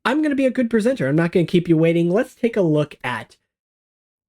I'm going to be a good presenter. I'm not going to keep you waiting. Let's take a look at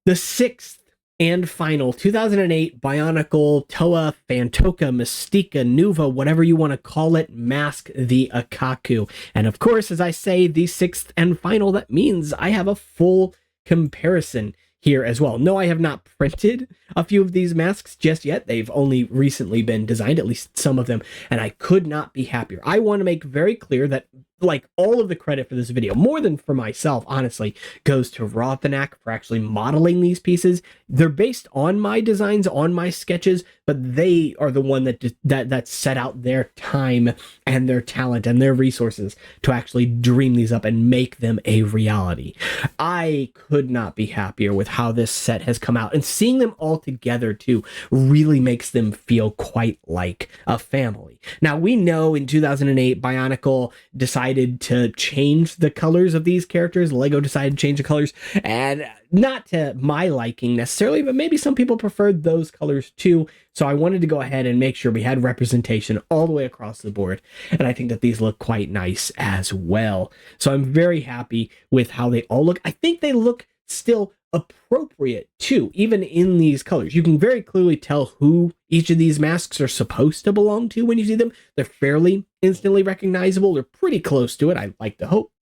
the 6th and final 2008 Bionicle Toa Fantoka Mystica Nuva, whatever you want to call it, mask, the Akaku. And of course, as I say, the 6th and final, that means I have a full comparison here as well. No, I have not printed a few of these masks just yet. They've only recently been designed, at least some of them, and I could not be happier. I want to make very clear that, like, all of the credit for this video, more than for myself, honestly, goes to Rothanak for actually modeling these pieces. They're based on my designs, on my sketches, but they are the one that set out their time and their talent and their resources to actually dream these up and make them a reality. I could not be happier with how this set has come out, and seeing them all together too really makes them feel quite like a family. Now, we know in 2008 Bionicle decided to change the colors of these characters. Lego decided to change the colors, and not to my liking necessarily, but maybe some people preferred those colors too. So I wanted to go ahead and make sure we had representation all the way across the board. And I think that these look quite nice as well. So I'm very happy with how they all look. I think they look still appropriate too, even in these colors. You can very clearly tell who each of these masks are supposed to belong to when you see them. They're fairly instantly recognizable. They're pretty close to it, I like to hope.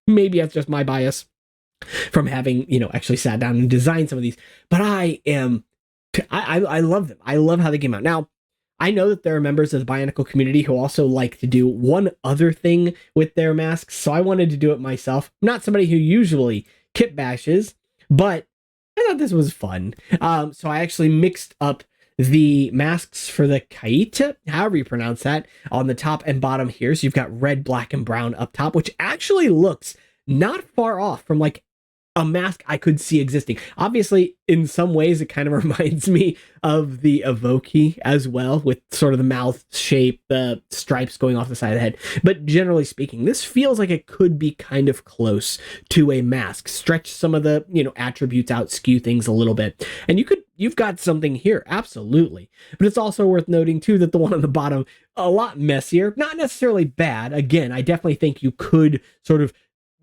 Maybe that's just my bias from having, actually sat down and designed some of these. But I love them. I love how they came out. Now, I know that there are members of the Bionicle community who also like to do one other thing with their masks, so I wanted to do it myself. I'm not somebody who usually kit bashes, but I thought this was fun. So I actually mixed up the masks for the kite, however you pronounce that, on the top and bottom here. So you've got red, black, and brown up top, which actually looks not far off from like a mask I could see existing. Obviously, in some ways, it kind of reminds me of the Evoke as well, with sort of the mouth shape, the stripes going off the side of the head. But generally speaking, this feels like it could be kind of close to a mask. Stretch some of the, attributes out, skew things a little bit. And you've got something here, absolutely. But it's also worth noting too that the one on the bottom, a lot messier, not necessarily bad. Again, I definitely think you could sort of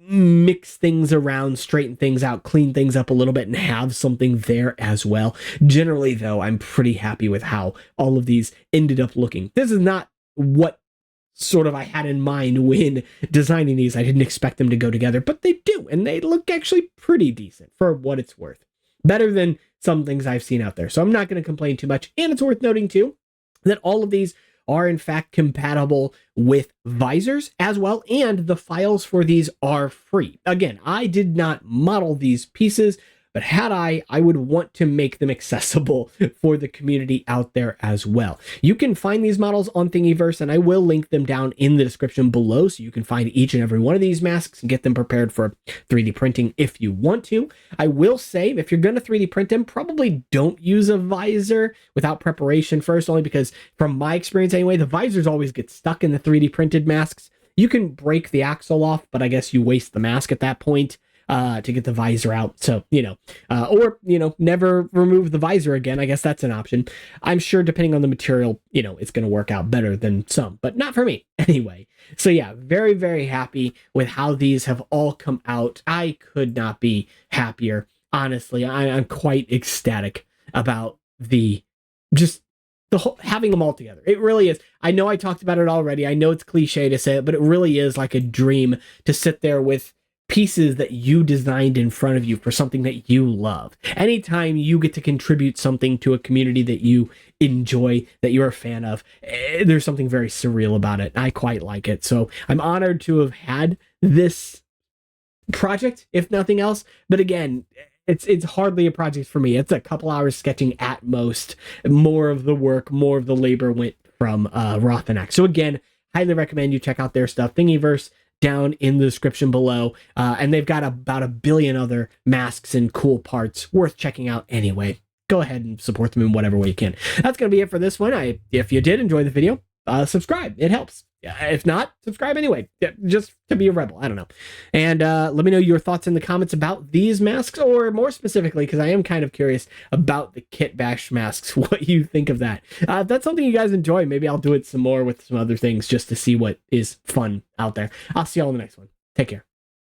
mix things around, straighten things out, clean things up a little bit, and have something there as well. Generally, though, I'm pretty happy with how all of these ended up looking. This is not what sort of I had in mind when designing these. I didn't expect them to go together, but they do, and they look actually pretty decent for what it's worth. Better than some things I've seen out there, so I'm not going to complain too much. And it's worth noting, too, that all of these are in fact compatible with visors as well, and the files for these are free. Again, I did not model these pieces, but had I would want to make them accessible for the community out there as well. You can find these models on Thingiverse, and I will link them down in the description below, so you can find each and every one of these masks and get them prepared for 3D printing if you want to. I will say, if you're going to 3D print them, probably don't use a visor without preparation first, only because from my experience anyway, the visors always get stuck in the 3D printed masks. You can break the axle off, but I guess you waste the mask at that point. To get the visor out. So, or, never remove the visor again. I guess that's an option. I'm sure depending on the material, it's going to work out better than some, but not for me anyway. So yeah, very, very happy with how these have all come out. I could not be happier. Honestly, I'm quite ecstatic about the whole, having them all together. It really is. I know I talked about it already. I know it's cliche to say it, but it really is like a dream to sit there with pieces that you designed in front of you for something that you love. Anytime you get to contribute something to a community that you enjoy, that you're a fan of, there's something very surreal about it. I quite like it. So I'm honored to have had this project, if nothing else. But again, it's hardly a project for me. It's a couple hours sketching at most. More of the work, more of the labor went from Rothanak. So again, highly recommend you check out their stuff. Thingiverse down in the description below, and they've got about a billion other masks and cool parts worth checking out anyway. Go ahead and support them in whatever way you can. That's going to be it for this one. If you did enjoy the video, subscribe. It helps. If not, subscribe anyway, just to be a rebel. I don't know. And let me know your thoughts in the comments about these masks, or more specifically, because I am kind of curious about the Kitbash masks, what you think of that. If that's something you guys enjoy, maybe I'll do it some more with some other things just to see what is fun out there. I'll see y'all in the next one. Take care.